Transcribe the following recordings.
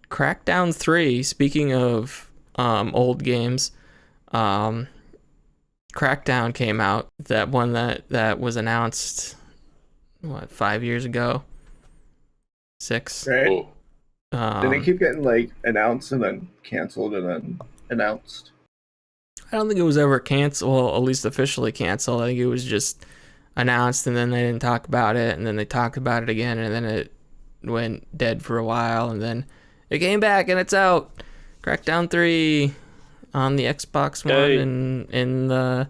Crackdown 3, speaking of old games, um, Crackdown came out. That one that was announced, what, 5 years ago? Six? Right? Oh, Did they Um, keep getting like announced and then canceled and then announced? I don't think it was ever canceled, well, at least officially canceled. I think it was just announced and then they didn't talk about it, and then they talked about it again, and then it went dead for a while, and then it came back and it's out. Crackdown 3 on the Xbox One yay. and in the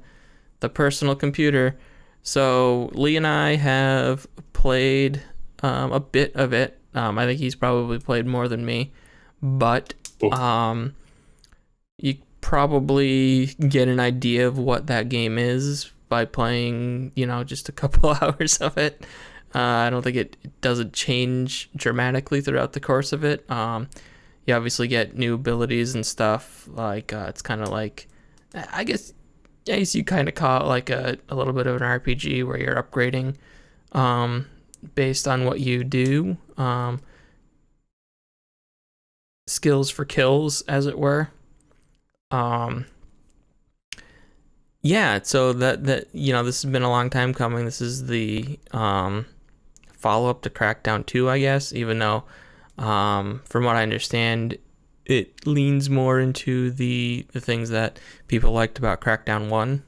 personal computer. So Leigh and I have played a bit of it. I think he's probably played more than me, but you probably get an idea of what that game is by playing, just a couple hours of it. I don't think it doesn't change dramatically throughout the course of it. You obviously get new abilities and stuff. Like it's kind of like, I guess you kind of call it like a little bit of an RPG where you're upgrading based on what you do. Skills for kills, as it were. Yeah, so that this has been a long time coming. This is the follow-up to Crackdown 2, I guess, even though from what I understand, it leans more into the things that people liked about Crackdown 1.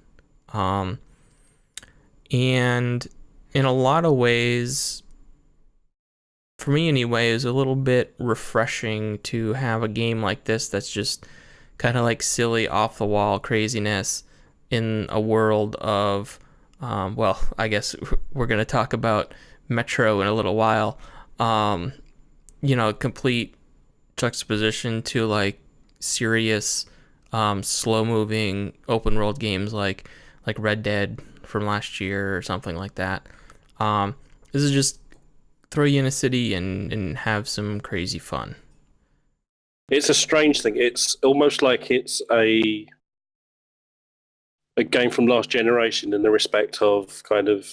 And in a lot of ways, for me anyway, is a little bit refreshing to have a game like this that's just kind of like silly, off-the-wall craziness in a world of, I guess we're going to talk about Metro in a little while. Complete juxtaposition to like serious, slow-moving open-world games like Red Dead from last year or something like that. This is just throw you in a city and have some crazy fun. It's a strange thing. It's almost like it's a game from last generation in the respect of kind of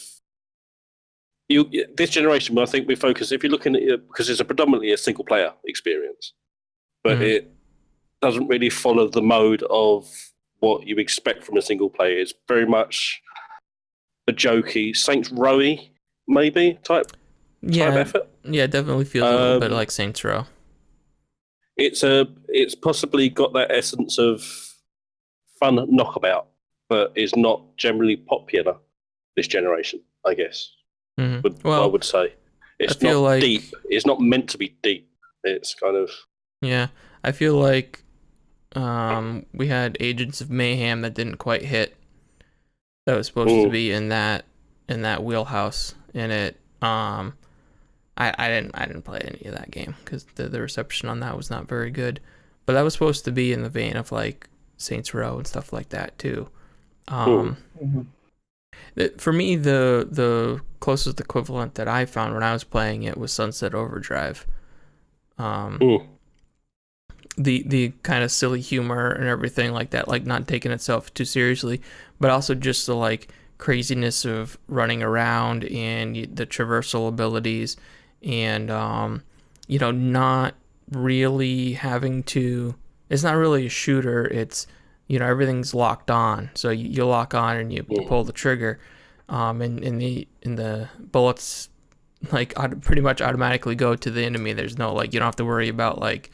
this generation. I think we focus, if you're looking at it, because it's predominantly a single player experience, but it doesn't really follow the mode of what you expect from a single player. It's very much a jokey Saints Row-y maybe type effort. Yeah, it definitely feels a little bit like Saints Row. It's possibly got that essence of fun knockabout, but is not generally popular this generation, I guess. Mm-hmm. I would say it's not like deep. It's not meant to be deep. It's kind of I feel like we had Agents of Mayhem that didn't quite hit. That was supposed to be in that wheelhouse, and it I didn't play any of that game because the reception on that was not very good. But that was supposed to be in the vein of like Saints Row and stuff like that too. For me, the closest equivalent that I found when I was playing it was Sunset Overdrive. The kind of silly humor and everything like that, like not taking itself too seriously, but also just the like craziness of running around and the traversal abilities, and not really having to. It's not really a shooter. It's everything's locked on, so you lock on and you pull the trigger, and the bullets like pretty much automatically go to the enemy. There's no like, you don't have to worry about like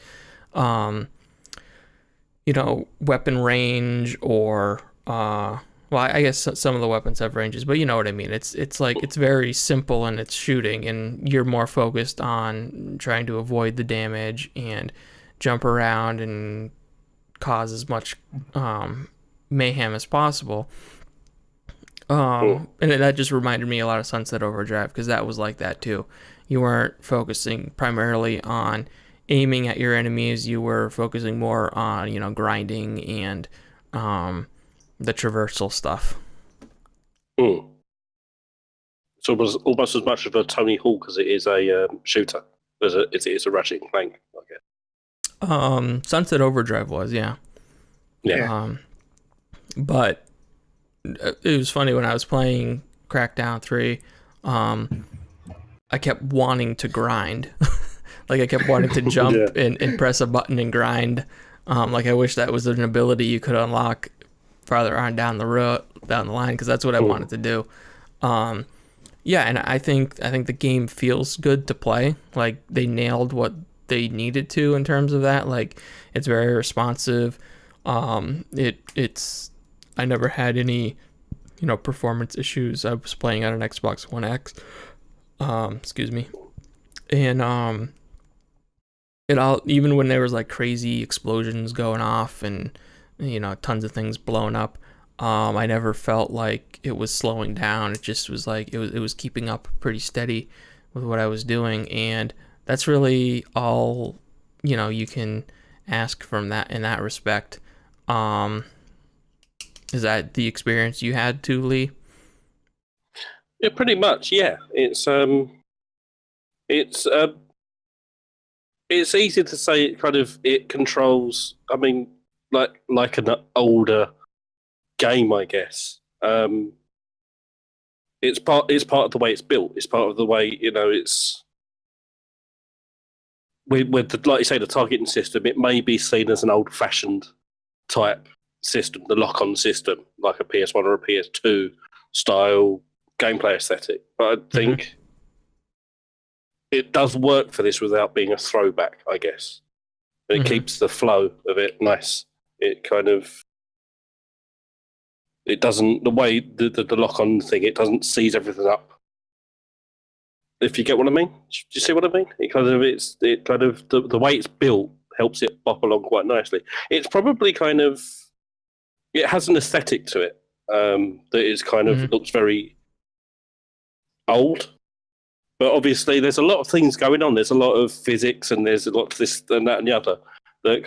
weapon range or I guess some of the weapons have ranges, but you know what I mean. It's like it's very simple in its shooting, and you're more focused on trying to avoid the damage and jump around and cause as much mayhem as possible. And that just reminded me a lot of Sunset Overdrive, because that was like that too. You weren't focusing primarily on aiming at your enemies. You were focusing more on grinding and the traversal stuff. So it was almost as much of a Tony Hawk as it is a shooter. It's a Ratchet and Clank, I guess. Sunset Overdrive was, yeah. But it was funny when I was playing Crackdown 3. I kept wanting to grind. Like I kept wanting to jump Yeah. and press a button and grind. Like I wish that was an ability you could unlock farther on down the line, because that's what I wanted to do. Yeah, and I think the game feels good to play. Like they nailed what they needed to in terms of that. Like it's very responsive. It's I never had any, performance issues. I was playing on an Xbox One X. Excuse me. And it all, even when there was like crazy explosions going off and tons of things blowing up, I never felt like it was slowing down. It just was like it was keeping up pretty steady with what I was doing, and that's really all you can ask from that in that respect. Is that the experience you had too, Leigh? Yeah, pretty much. Yeah, it's easy to say it controls. I mean, like an older game, I guess. It's part of the way it's built. It's part of the way it's with the, like you say, the targeting system. It may be seen as an old-fashioned type system, the lock-on system, like a PS1 or a PS2 style gameplay aesthetic. But I think it does work for this without being a throwback, I guess. It keeps the flow of it nice. It doesn't, the way the lock-on thing, it doesn't seize everything up. If you get what I mean? Do you see what I mean? The way it's built helps it bop along quite nicely. It's probably it has an aesthetic to it that is looks very old. But obviously there's a lot of things going on. There's a lot of physics and there's a lot of this and that and the other that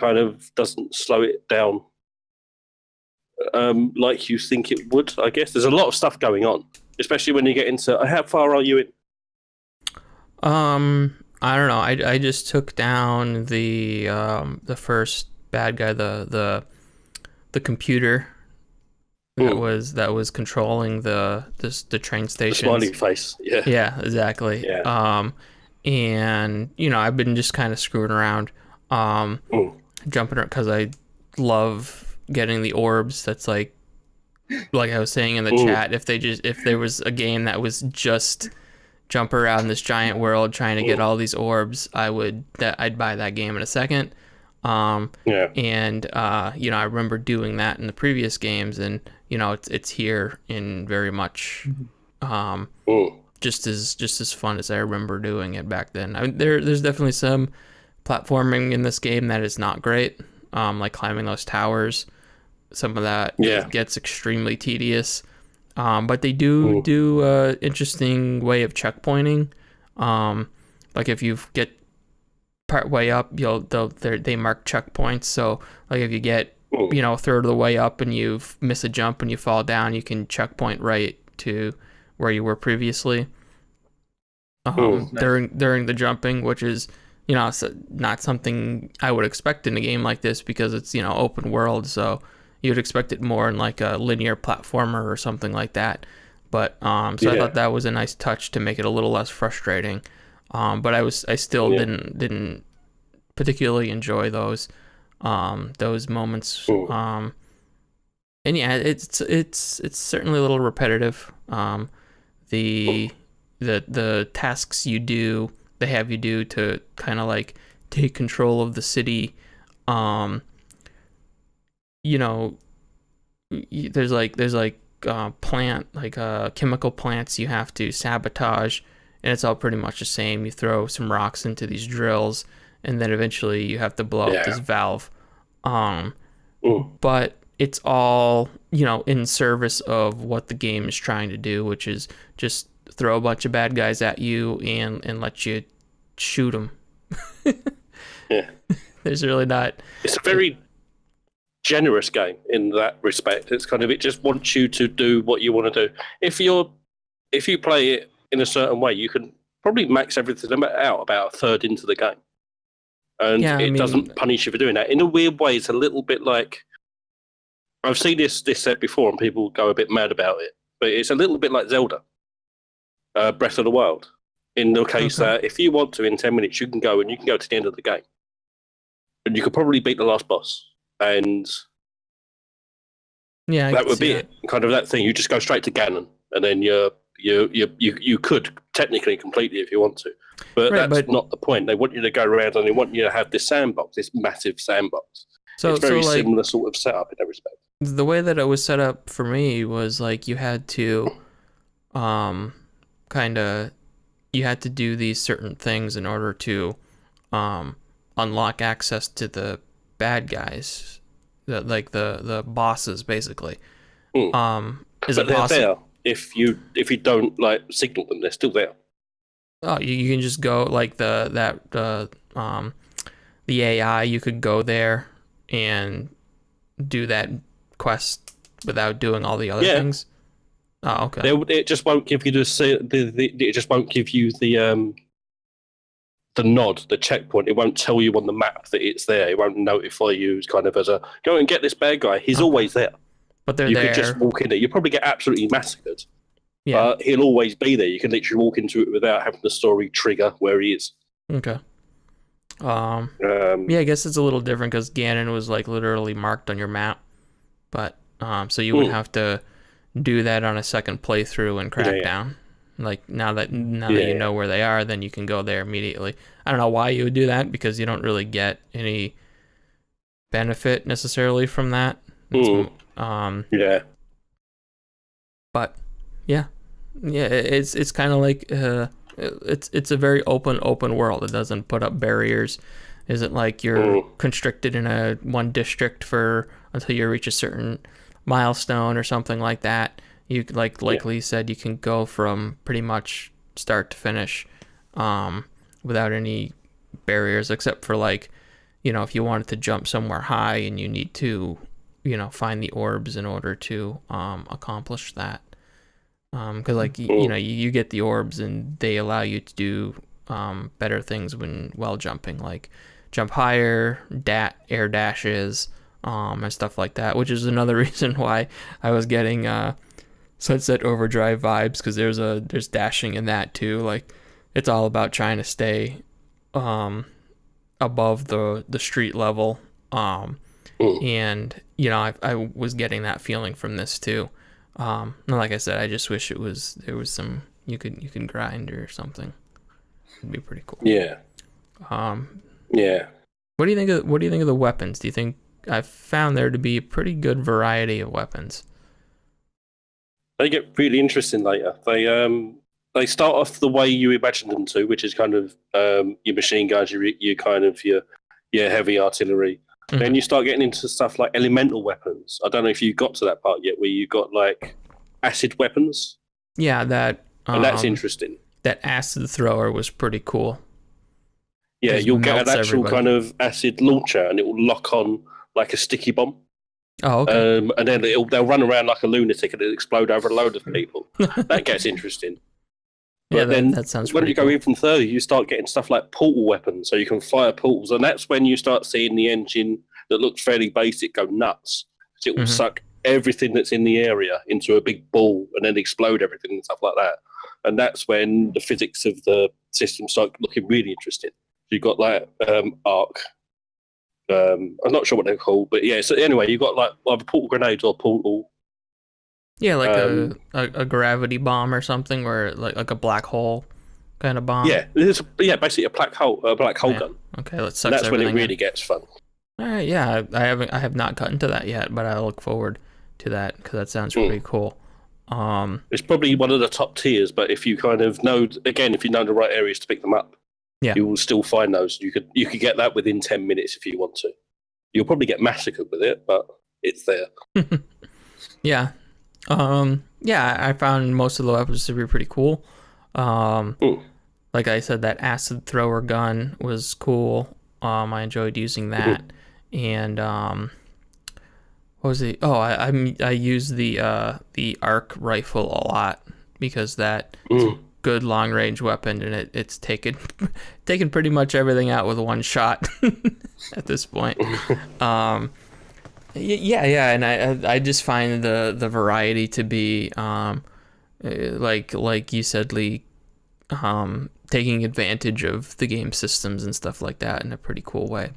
doesn't slow it down like you think it would, I guess. There's a lot of stuff going on, especially when you get into... How far are you in? I don't know. I just took down the first bad guy, the computer that was controlling the train station. The smiley face. Yeah. Yeah, exactly. Yeah. And I've been just kind of screwing around, jumping around, because I love getting the orbs. That's like I was saying in the chat, if there was a game that was just jump around this giant world trying to get all these orbs, I'd buy that game in a second. And I remember doing that in the previous games, and it's here in very much just as fun as I remember doing it back then. I mean, there's definitely some platforming in this game that is not great, like climbing those towers. Some of that gets extremely tedious. But they do interesting way of checkpointing. Like if you get part way up, they mark checkpoints. So like if you get a third of the way up and you miss a jump and you fall down, you can checkpoint right to where you were previously during the jumping, which is not something I would expect in a game like this, because it's open world, so you would expect it more in like a linear platformer or something like that. But I thought that was a nice touch to make it a little less frustrating. But I still didn't particularly enjoy those moments. And yeah, it's certainly a little repetitive. The tasks they have you do to kind of like take control of the city. There's chemical plants you have to sabotage, and it's all pretty much the same. You throw some rocks into these drills, and then eventually you have to blow up this valve. But it's all in service of what the game is trying to do, which is just throw a bunch of bad guys at you and let you shoot them. There's really not. It's a very generous game in that respect. It's it just wants you to do what you want to do. If you play it in a certain way, you can probably max everything out about a third into the game, and it doesn't punish you for doing that. In a weird way, it's a little bit like, I've seen this said before, and people go a bit mad about it, but it's a little bit like Zelda, Breath of the Wild, in the case that if you want to, in 10 minutes, you can go to the end of the game. And you could probably beat the last boss. And that would be it. Kind of that thing. You just go straight to Ganon, and then you could technically complete it if you want to. But that's not the point. They want you to go around and they want you to have this sandbox, this massive sandbox. So it's very similar sort of setup in that respect. The way that it was set up for me was like you had to you had to do these certain things in order to unlock access to the bad guys, the bosses, basically. Is it possible? There. If you don't like signal them, they're still there. Oh, you can just go like the AI. You could go there and do that quest without doing all the other things. Oh, okay. It just won't give you it just won't give you the nod, the checkpoint. It won't tell you on the map that it's there. It won't notify you kind of as a go and get this bad guy. He's always there. But they're you there. You could just walk in there. You'll probably get absolutely massacred. Yeah. But he'll always be there. You can literally walk into it without having the story trigger where he is. Okay. Yeah, I guess it's a little different because Ganon was like literally marked on your map. But so you would have to do that on a second playthrough in Crackdown. Like now that you know where they are, then you can go there immediately. I don't know why you would do that because you don't really get any benefit necessarily from that. But yeah, it's kind of like it's a very open world. It doesn't put up barriers. Isn't like you're constricted in a one district until you reach a certain milestone or something like that. You like Leigh said, you can go from pretty much start to finish without any barriers, except for like, if you wanted to jump somewhere high and you need to, find the orbs in order to accomplish that. Because like you get the orbs and they allow you to do better things while jumping, like jump higher, air dashes, and stuff like that. Which is another reason why I was getting Sunset Overdrive vibes, because there's dashing in that too. Like it's all about trying to stay above the street level. And I was getting that feeling from this too. And like I said, I just wish there was some you can grind or something. It'd be pretty cool. Yeah. Yeah. What do you think of the weapons? Do you think I've found there to be a pretty good variety of weapons? They get really interesting later. They start off the way you imagine them to, which is kind of your machine guns, your kind of your heavy artillery. Mm-hmm. Then you start getting into stuff like elemental weapons. I don't know if you got to that part yet, where you got like acid weapons. Yeah, and that's interesting. That acid thrower was pretty cool. Yeah, you'll get an actual kind of acid launcher, and it will lock on like a sticky bomb. Oh, okay. And then they'll run around like a lunatic, and it'll explode over a load of people. That gets interesting. Yeah, that sounds when pretty you go even further, you start getting stuff like portal weapons, so you can fire portals, and that's when you start seeing the engine that looks fairly basic go nuts. It will suck everything that's in the area into a big ball and then explode everything and stuff like that. And that's when the physics of the system start looking really interesting. You've got like arc. I'm not sure what they're called, but yeah. So anyway, you've got like either portal grenades or portal. Yeah, like a gravity bomb or something, where like a black hole kind of bomb. Yeah, basically a black hole gun. Okay, let's suck. That's when it really gets fun. All right, yeah, I have not gotten to that yet, but I look forward to that because that sounds pretty cool. It's probably one of the top tiers, but if you kind of know, again, if you know the right areas to pick them up, you will still find those. You could get that within 10 minutes if you want to. You'll probably get massacred with it, but it's there. Yeah. I found most of the weapons to be pretty cool. Like I said, that acid thrower gun was cool. I enjoyed using that. And what was it? Oh, I used the arc rifle a lot because that is a good long range weapon, and it's taken pretty much everything out with one shot at this point. And I just find the variety to be like you said, Leigh, taking advantage of the game systems and stuff like that in a pretty cool way.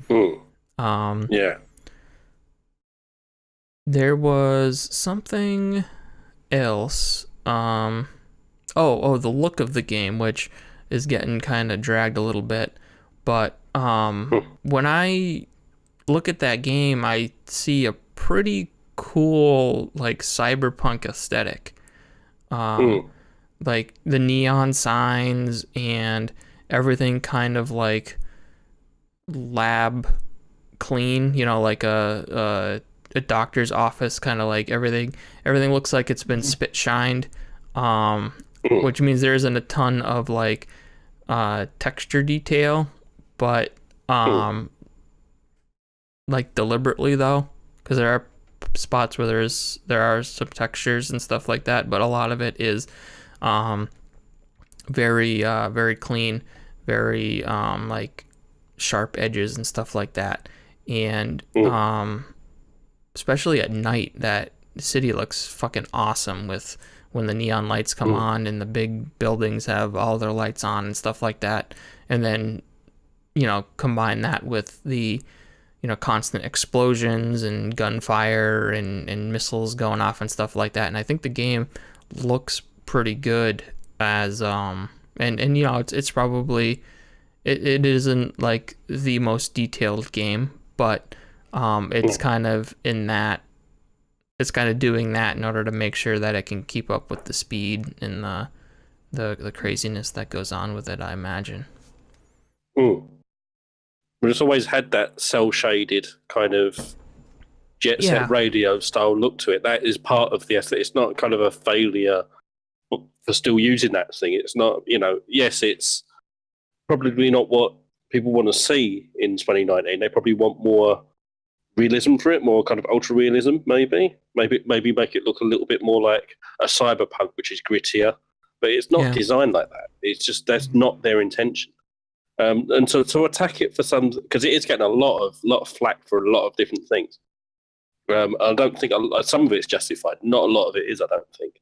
Yeah. There was something else. The look of the game, which is getting kind of dragged a little bit. But when I look at that game, I see a pretty cool, like, cyberpunk aesthetic. Like the neon signs and everything kind of like lab clean, like a doctor's office, kind of like everything looks like it's been spit shined, which means there isn't a ton of like texture detail, but like deliberately though, because there are spots where there are some textures and stuff like that, but a lot of it is very clean, very like sharp edges and stuff like that. And especially at night, that city looks fucking awesome with when the neon lights come on and the big buildings have all their lights on and stuff like that. And then, combine that with the constant explosions and gunfire and missiles going off and stuff like that. And I think the game looks pretty good as it's probably it isn't like the most detailed game, but it's kind of in that, it's kind of doing that in order to make sure that it can keep up with the speed and the craziness that goes on with it, I imagine. But it's always had that cel-shaded kind of jet set radio style look to it. That is part of the aesthetic. It's not kind of a failure for still using that thing. It's not, yes, it's probably not what people want to see in 2019. They probably want more realism for it, more kind of ultra realism, maybe make it look a little bit more like a cyberpunk, which is grittier. But it's not designed like that. It's just that's not their intention. And so to attack it for some, because it is getting a lot of flack for a lot of different things. I don't think some of it is justified. Not a lot of it is, I don't think.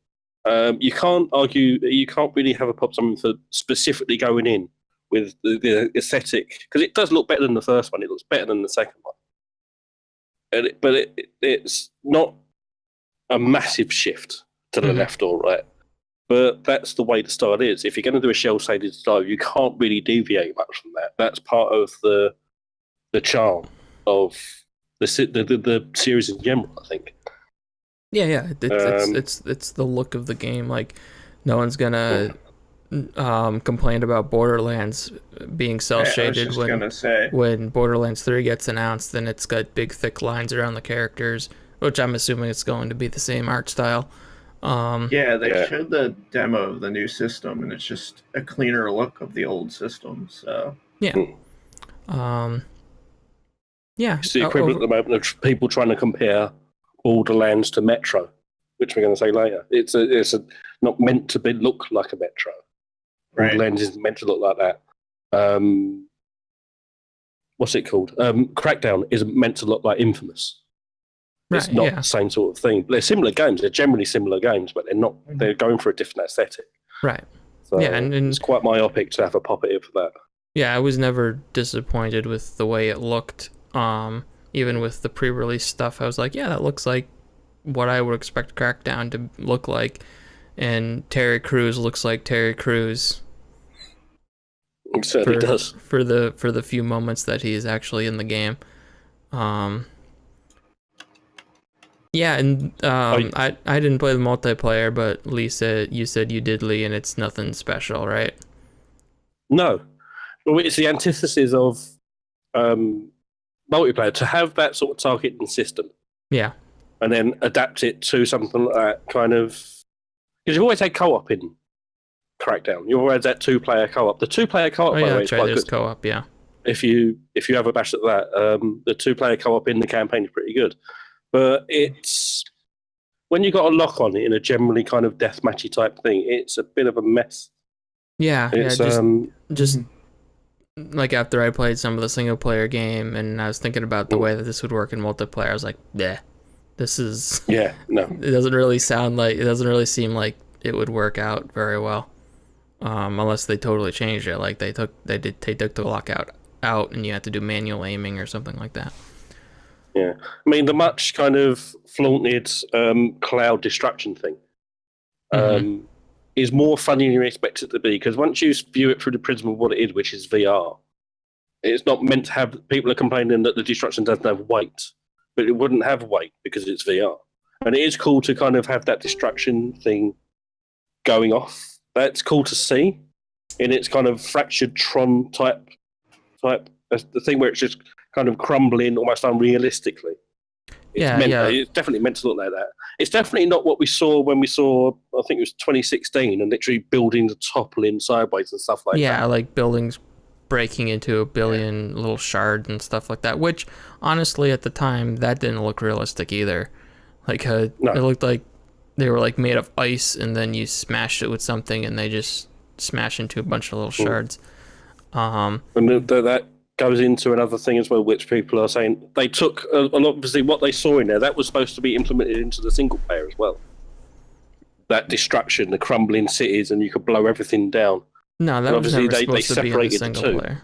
You can't argue. You can't really have a pop something for specifically going in with the aesthetic, because it does look better than the first one. It looks better than the second one. But it's not a massive shift to the left or right. But that's the way the style is. If you're going to do a shell-shaded style, you can't really deviate much from that. That's part of the charm of the series in general, I think. Yeah. It's the look of the game. Like, no one's gonna complain about Borderlands being cell-shaded when Borderlands 3 gets announced, and it's got big thick lines around the characters, which I'm assuming it's going to be the same art style. They showed the demo of the new system, and it's just a cleaner look of the old system. So it's the equivalent at the moment of people trying to compare Borderlands to Metro, which we're going to say later. It's not meant to look like a Metro. Right. Borderlands isn't meant to look like that. What's it called? Crackdown isn't meant to look like Infamous. It's not the same sort of thing. They're similar games. They're generally similar games, but they're not. They're going for a different aesthetic. Right. So and it's quite myopic to have a pop it for that. Yeah, I was never disappointed with the way it looked. Even with the pre-release stuff, I was like, that looks like what I would expect Crackdown to look like. And Terry Crews looks like Terry Crews. It certainly does. For the few moments that he is actually in the game. And I didn't play the multiplayer, but Leigh said you did, Leigh, and it's nothing special, right? No. Well, it's the antithesis of multiplayer, to have that sort of targeting system. Yeah. And then adapt it to something like that kind of... Because you've always had co-op in Crackdown. You've always had two-player co-op. The two-player co-op, by the way, is quite good. Co-op, yeah. If you have a bash at that, the two-player co-op in the campaign is pretty good. But it's... When you got a lock on it in a generally kind of deathmatchy type thing, it's a bit of a mess. Yeah, just like after I played some of the single player game and I was thinking about the way that this would work in multiplayer, I was like, this is it doesn't really seem like it would work out very well. unless they totally changed it. Like they took the lockout out, and you had to do manual aiming or something like that. Yeah, I mean the much kind of flaunted cloud destruction thing is more funny than you expect it to be, because once you view it through the prism of what it is, which is VR, it's not meant to have. People are complaining that the destruction doesn't have weight, but it wouldn't have weight because it's VR, and it is cool to kind of have that destruction thing going off. That's cool to see in its kind of fractured Tron type. The thing where it's just kind of crumbling almost unrealistically. It's definitely meant to look like that. It's definitely not what we saw when we saw, I think it was 2016, and literally buildings toppling sideways and stuff like that. Yeah, like buildings breaking into a billion little shards and stuff like that, which honestly at the time that didn't look realistic either. Like It looked like they were like made of ice, and then you smashed it with something and they just smash into a bunch of little shards. And that goes into another thing as well, which people are saying they took a lot. Obviously, what they saw in there, that was supposed to be implemented into the single player as well. That destruction, the crumbling cities, and you could blow everything down. No, that was never supposed to be in the single player.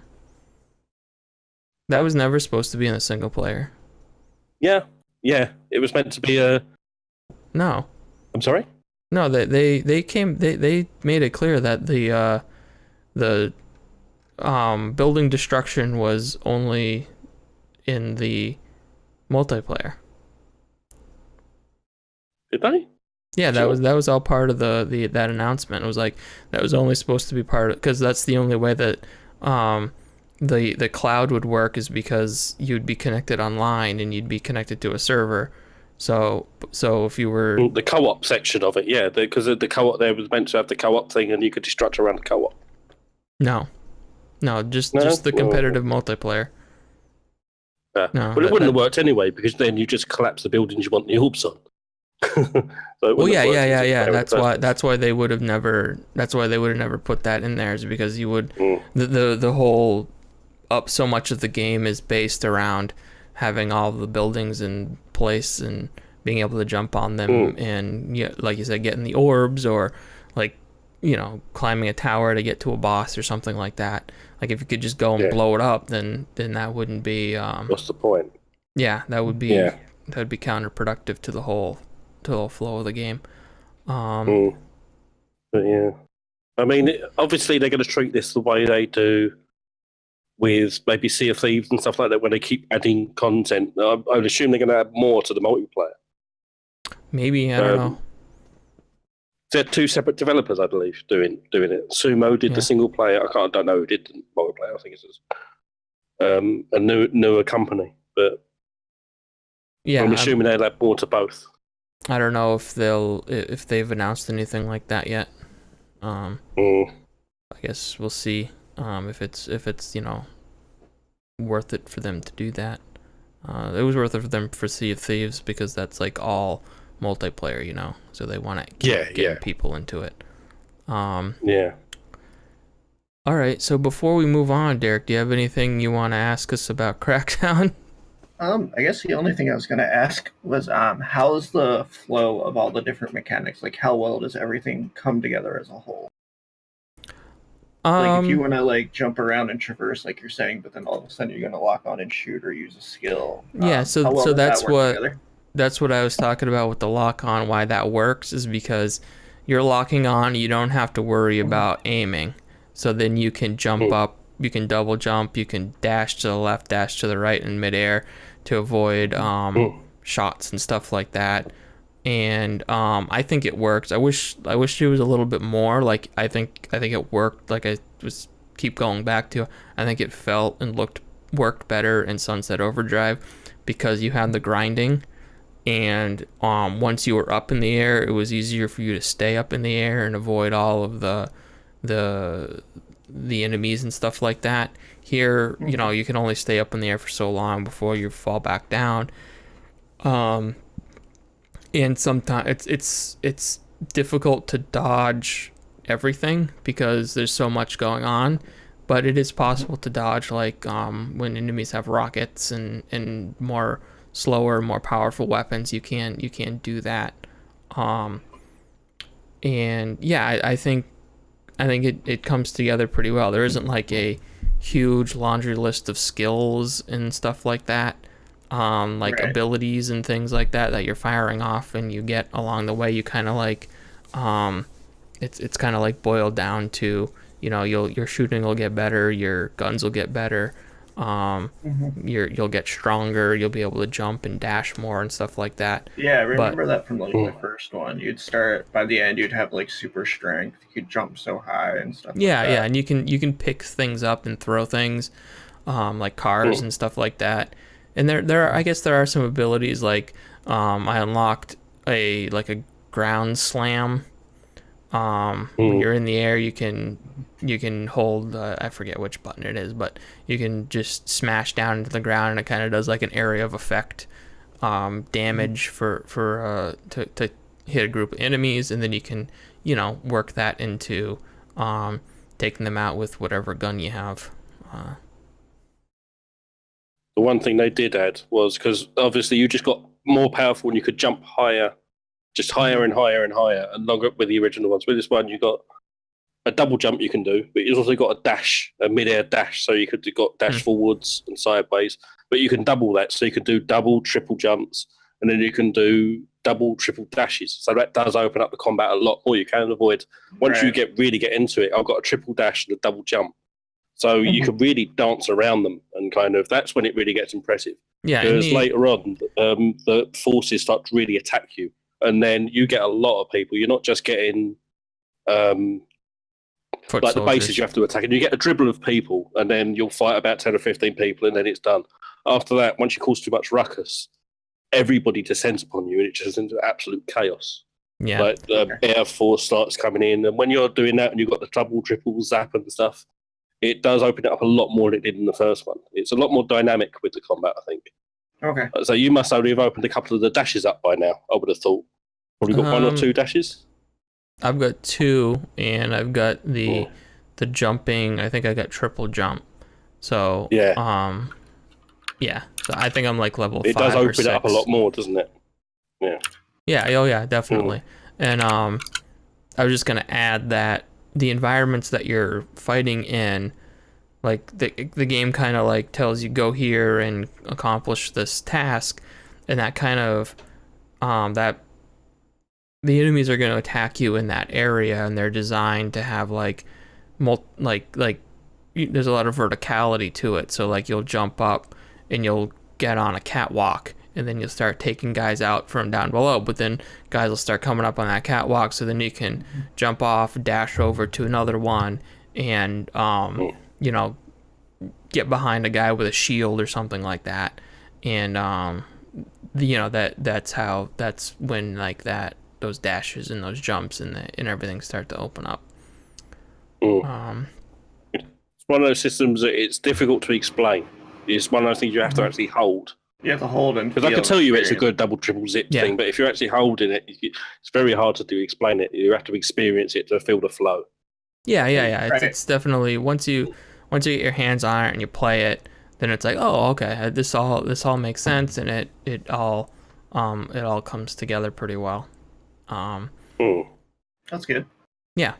That was never supposed to be in the single player. Yeah, it was meant to be a. No. I'm sorry. No, they made it clear that the building destruction was only in the multiplayer. Did they? Yeah, that was all part of that announcement. It was like that was only supposed to be part of, because that's the only way that the cloud would work, is because you'd be connected online and you'd be connected to a server. So if you were the co-op section of it, yeah, because the co-op there was meant to have the co-op thing, and you could destruct around the co-op. No, just the competitive multiplayer. Yeah. No, but it wouldn't have worked anyway, because then you just collapse the buildings you want the orbs on. That's why they would have never put that in there, is because you would the whole so much of the game is based around having all the buildings in place and being able to jump on them and like you said, getting the orbs, or like climbing a tower to get to a boss or something like that. Like if you could just go and blow it up, then that wouldn't be what's the point? Yeah, that would be counterproductive to the whole flow of the game. But yeah, I mean, obviously they're going to treat this the way they do with maybe Sea of Thieves and stuff like that, when they keep adding content. I would assume they're going to add more to the multiplayer. Maybe, I don't know. They're two separate developers, I believe, doing it. Sumo did the single player. I don't know who did the multiplayer. I think it's a newer company, but yeah, I'm assuming they'll add more to both. I don't know if they've announced anything like that yet. I guess we'll see if it's worth it for them to do that. It was worth it for them for Sea of Thieves, because that's like all multiplayer, so they want to get people into it. All right, so before we move on, Derrick, do you have anything you want to ask us about Crackdown? I guess the only thing I was going to ask was, how's the flow of all the different mechanics? Like, how well does everything come together as a whole? Like, if you want to like jump around and traverse, like you're saying, but then all of a sudden you're going to lock on and shoot or use a skill. So that's what I was talking about with the lock on. Why that works is because you're locking on. You don't have to worry about aiming. So then you can jump up. You can double jump. You can dash to the left, dash to the right in midair to avoid shots and stuff like that. And I think it works. I wish it was a little bit more. Like I think it worked. Like I was keep going back to. I think it felt and worked better in Sunset Overdrive, because you had the grinding, and once you were up in the air, it was easier for you to stay up in the air and avoid all of the enemies and stuff like that. Here, you can only stay up in the air for so long before you fall back down. And sometimes it's difficult to dodge everything because there's so much going on, but it is possible to dodge, like when enemies have rockets and more slower, more powerful weapons. You can do that. And yeah, I think I think it comes together pretty well. There isn't like a huge laundry list of skills and stuff like that, like abilities and things like that you're firing off and you get along the way. You kind of like, it's kind of like boiled down to, you know, your shooting will get better, your guns will get better, you'll get stronger, you'll be able to jump and dash more and stuff like that. Yeah, I remember that from like the first one. You'd start, by the end, you'd have like super strength. You could jump so high and stuff. Yeah, like that. and you can pick things up and throw things, like cars and stuff like that. And I guess there are some abilities like, I unlocked a ground slam. When you're in the air, you can hold, I forget which button it is, but you can just smash down into the ground and it kind of does like an area of effect damage to hit a group of enemies, and then you can, you know, work that into taking them out with whatever gun you have. The one thing they did add was, because obviously you just got more powerful and you could jump higher, just higher and higher and higher, and longer with the original ones. With this one, you got a double jump you can do, but you've also got a dash, a mid-air dash, so you could got dash forwards and sideways. But you can double that, so you can do double, triple jumps, and then you can do double, triple dashes. So that does open up the combat a lot more. You can avoid, once you really get into it, I've got a triple dash and a double jump. So you can really dance around them, and kind of, that's when it really gets impressive. Yeah, because later on, the forces start to really attack you. And then you get a lot of people. You're not just getting like the bases you have to attack, and you get a dribble of people, and then you'll fight about 10 or 15 people, and then it's done. After that, once you cause too much ruckus, everybody descends upon you, and it just into absolute chaos. Yeah, like the air force starts coming in, and when you're doing that, and you've got the double, triple zap and stuff, it does open it up a lot more than it did in the first one. It's a lot more dynamic with the combat, I think. Okay. So you must only have opened a couple of the dashes up by now, I would have thought. Probably got one or two dashes? I've got 2, and I've got the jumping. I think I got triple jump. So, yeah. So I think I'm like level 5 or 6. It does open it up a lot more, doesn't it? Yeah. Yeah, oh yeah, definitely. And I was just going to add that the environments that you're fighting in, like the game kind of like tells you go here and accomplish this task, and that kind of that the enemies are going to attack you in that area, and they're designed to have like there's a lot of verticality to it. So like you'll jump up and you'll get on a catwalk, and then you'll start taking guys out from down below, but then guys will start coming up on that catwalk, so then you can jump off, dash over to another one, and you know, get behind a guy with a shield or something like that. And you know, that's when like those dashes and those jumps and everything start to open up. It's one of those systems that it's difficult to explain. It's one of those things you have to actually hold. You have to hold and because I can tell you it's a good double triple zip thing, but if you're actually holding it, it's very hard to explain it. You have to experience it to feel the flow. Yeah. It's definitely once you get your hands on it and you play it, then it's like, oh, okay, this all makes sense, and it all comes together pretty well. That's good. Yeah,